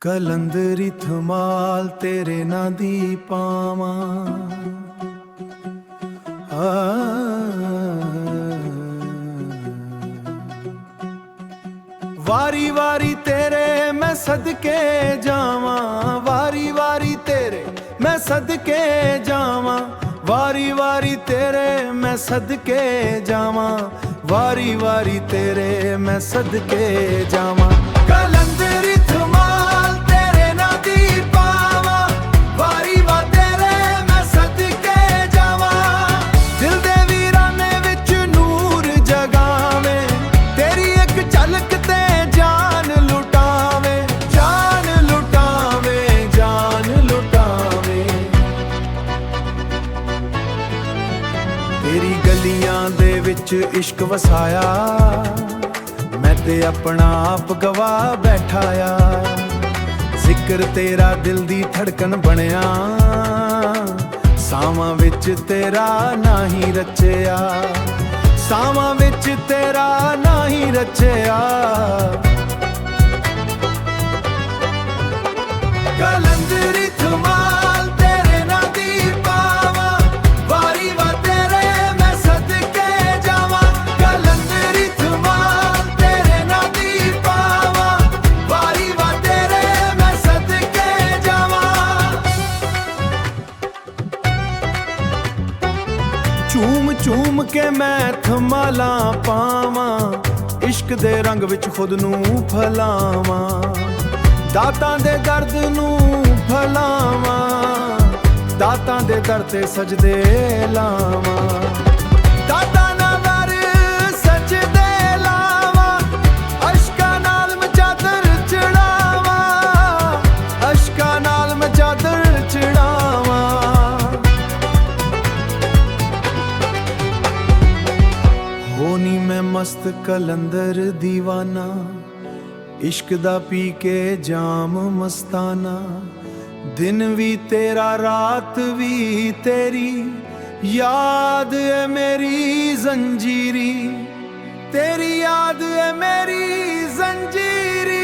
ਕਲੰਦਰੀ ਧਮਾਲ ਤੇਰੇ ਨਾਂ ਦੀ ਪਾਵਾਂ ਵਾਰੀ ਵਾਰੀ ਤੇਰੇ ਮੈਂ ਸਦਕੇ ਜਾਵਾਂ, ਵਾਰੀ ਵਾਰੀ ਤੇਰੇ ਮੈਂ ਸਦਕੇ ਜਾਵਾਂ, ਵਾਰੀ ਵਾਰੀ ਤੇਰੇ ਮੈਂ ਸਦਕੇ ਜਾਵਾਂ, ਵਾਰੀ ਵਾਰੀ ਤੇਰੇ ਮੈਂ ਸਦਕੇ ਜਾਵਾਂ। ਕਲੰਦਰੀ ਧਮਾਲ ਤੇਰੇ ਨਾਂ ਦੀ ਪਾਵਾਂ, ਵਾਰੀ ਵਾਰੀ ਤੇਰੇ ਮੈਂ ਸਦਕੇ ਜਾਵਾਂ। ਦਿਲ ਦੇ ਵੀਰਾਨੇ ਵਿੱਚ ਨੂਰ ਜਗਾਵੇਂ, ਤੇਰੀ ਇੱਕ ਝਲਕ ਤੇ ਜਾਨ ਲੁਟਾਵੇ, ਜਾਨ ਲੁਟਾਵੇ, ਜਾਨ ਲੁਟਾਵੇ। ਤੇਰੀ ਗਲੀਆਂ ਦੇ ਵਿੱਚ ਇਸ਼ਕ ਵਸਾਇਆ, ਮੈਂ ਤੇ ਆਪਣਾ ਆਪ ਗਵਾ ਬੈਠਾ ਆ। ਜ਼ਿਕਰ ਤੇਰਾ ਦਿਲ ਦੀ ਧੜਕਣ ਬਣਿਆ, ਸਾਵਾਂ ਵਿੱਚ ਤੇਰਾ ਨਾਂ ਹੀ ਰਚਿਆ, ਸਾਵਾਂ ਵਿੱਚ ਤੇਰਾ ਨਾਂ ਹੀ ਰਚਿਆ। ਕਲੰਦਰੀ ਧਮਾਲ ਤੇਰੇ ਨਾਂ ਦੀ ਪਾਵਾਂ, ਵਾਰੀ ਵਾਰੀ ਤੇਰੇ ਮੈਂ ਸਦਕੇ ਜਾਵਾਂ। ਕਲੰਦਰੀ ਧਮਾਲ ਤੇਰੇ ਨਾਂ ਦੀ ਪਾਵਾਂ, ਵਾਰੀ ਵਾਰੀ ਤੇਰੇ ਮੈਂ ਸਦਕੇ ਜਾਵਾਂ। ਝੂਮ ਝੂਮ ਕੇ ਮੈਂ ਧਮਾਲਾਂ ਪਾਵਾਂ, ਇਸ਼ਕ ਦੇ ਰੰਗ ਵਿੱਚ ਖੁਦ ਨੂੰ ਫਲਾਵਾਂ, ਦਾਤਾਂ ਦੇ ਦਰਦ ਨੂੰ ਫਲਾਵਾਂ, ਦਾਤਾਂ ਦੇ ਦਰ ਤੇ ਸਜਦੇ ਲਾਵਾਂ, ਦਾਤਾਂ ਨਾਲ ਦਰ ਸਜਦੇ ਲਾਵਾਂ। ਅਸ਼ਕਾਂ ਨਾਲ ਮੈਂ ਚਾਦਰ ਚੜਾਵਾਂ, ਅਸ਼ਕਾਂ ਨਾਲ ਮੈਂ ਚਾਦਰ ਚੜਾਵਾਂ। ਹੋਣੀ ਮੈਂ ਮਸਤ ਕਲੰਦਰ ਦੀਵਾਨਾ, ਇਸ਼ਕ ਦਾ ਪੀ ਕੇ ਜਾਮ ਮਸਤਾਨਾ। ਦਿਨ ਵੀ ਤੇਰਾ ਰਾਤ ਵੀ ਤੇਰੀ, ਯਾਦ ਏ ਮੇਰੀ ਜ਼ੰਜੀਰੀ, ਤੇਰੀ ਯਾਦ ਏ ਮੇਰੀ ਜ਼ੰਜੀਰੀ।